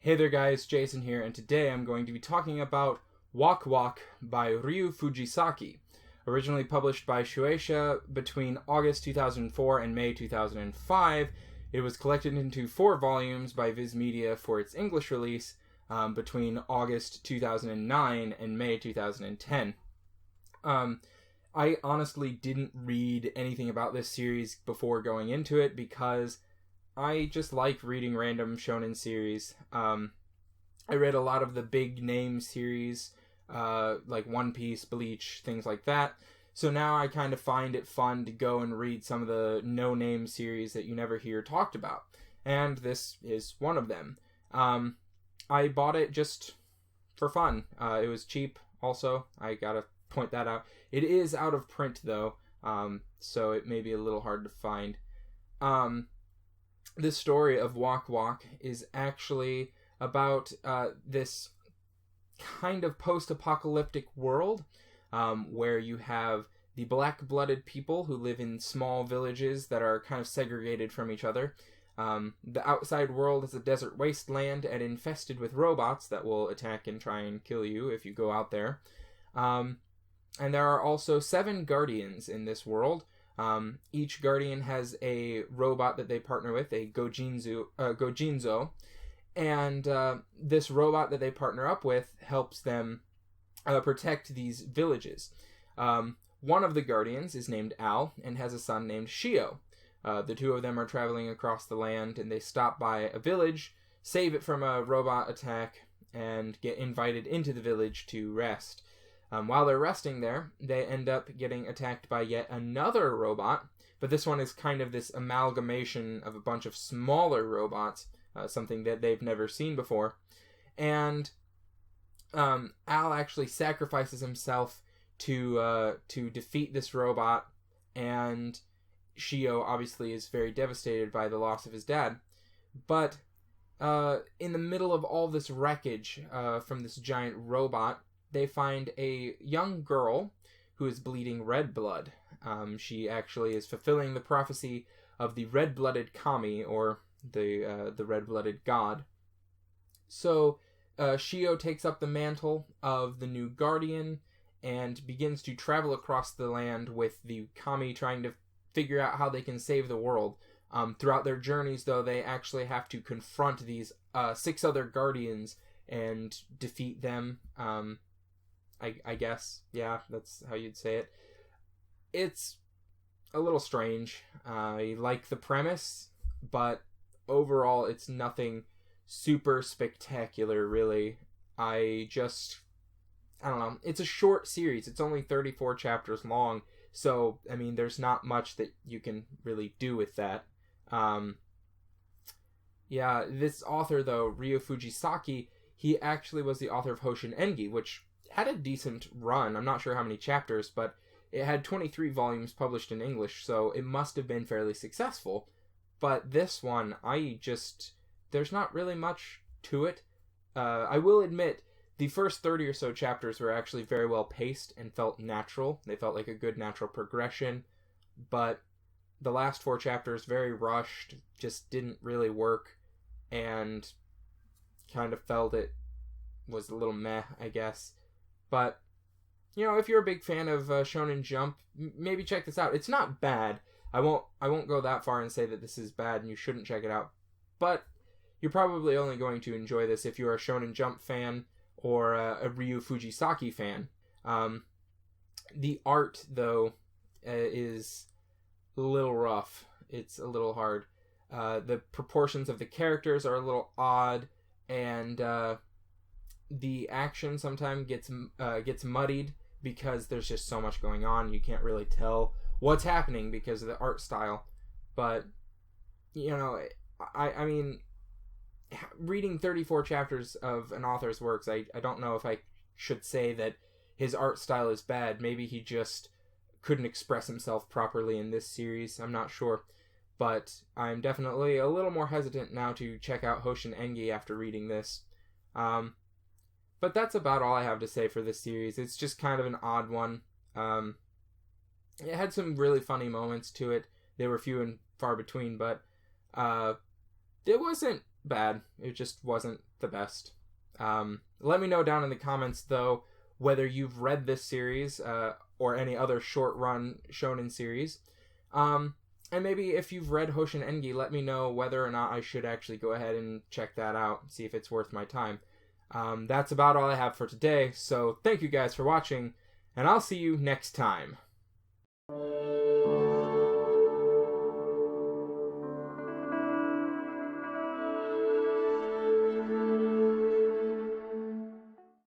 Hey there guys, Jason here, and today I'm going to be talking about Waq Waq by Ryu Fujisaki. Originally published by Shueisha between August 2004 and May 2005, it was collected into 4 volumes by Viz Media for its English release between August 2009 and May 2010. I honestly didn't read anything about this series before going into it because I just like reading random shonen series. I read a lot of the big name series, like One Piece, Bleach, things like that. So now I kind of find it fun to go and read some of the no-name series that you never hear talked about. And this is one of them. I bought it just for fun. It was cheap also. I gotta point that out. It is out of print though, so it may be a little hard to find. This story of Waq Waq is actually about this kind of post-apocalyptic world where you have the black-blooded people who live in small villages that are kind of segregated from each other. The outside world is a desert wasteland and infested with robots that will attack and try and kill you if you go out there. And there are also 7 guardians in this world. Each guardian has a robot that they partner with, a Gojinzo, and this robot that they partner up with helps them protect these villages. One of the guardians is named Al and has a son named Shio. The two of them are traveling across the land, and they stop by a village, save it from a robot attack, and get invited into the village to rest. While they're resting there, they end up getting attacked by yet another robot, but this one is kind of this amalgamation of a bunch of smaller robots, something that they've never seen before. And Al actually sacrifices himself to defeat this robot, and Shio obviously is very devastated by the loss of his dad. But in the middle of all this wreckage from this giant robot, they find a young girl who is bleeding red blood. She actually is fulfilling the prophecy of the red-blooded kami, or the red-blooded god. So Shio takes up the mantle of the new guardian and begins to travel across the land with the kami, trying to figure out how they can save the world. Throughout their journeys, though, they actually have to confront these 6 other guardians and defeat them. I guess, yeah, that's how you'd say it. It's a little strange. I like the premise, but overall it's nothing super spectacular, really. I don't know. It's a short series. It's only 34 chapters long, so, I mean, there's not much that you can really do with that. Yeah, this author, though, Ryu Fujisaki, he actually was the author of Hoshin Engi, which had a decent run. I'm not sure how many chapters, but it had 23 volumes published in English, so it must have been fairly successful. But this one, there's not really much to it. I will admit, the first 30 or so chapters were actually very well paced and felt natural. They felt like a good natural progression, but the last 4 chapters, very rushed, just didn't really work, and kind of felt it was a little meh, I guess. But, you know, if you're a big fan of Shonen Jump, maybe check this out. It's not bad. I won't go that far and say that this is bad and you shouldn't check it out. But you're probably only going to enjoy this if you're a Shonen Jump fan or a Ryu Fujisaki fan. The art, though, is a little rough. It's a little hard. The proportions of the characters are a little odd, and the action sometimes gets muddied because there's just so much going on. You can't really tell what's happening because of the art style. But, you know, I mean, reading 34 chapters of an author's works, I don't know if I should say that his art style is bad. Maybe he just couldn't express himself properly in this series. I'm not sure. But I'm definitely a little more hesitant now to check out Hoshin Engi after reading this. But that's about all I have to say for this series. It's just kind of an odd one. It had some really funny moments to it. They were few and far between, but it wasn't bad. It just wasn't the best. Let me know down in the comments, though, whether you've read this series or any other short-run shonen series. And maybe if you've read Hoshin Engi, let me know whether or not I should actually go ahead and check that out and see if it's worth my time. That's about all I have for today, so thank you guys for watching, and I'll see you next time.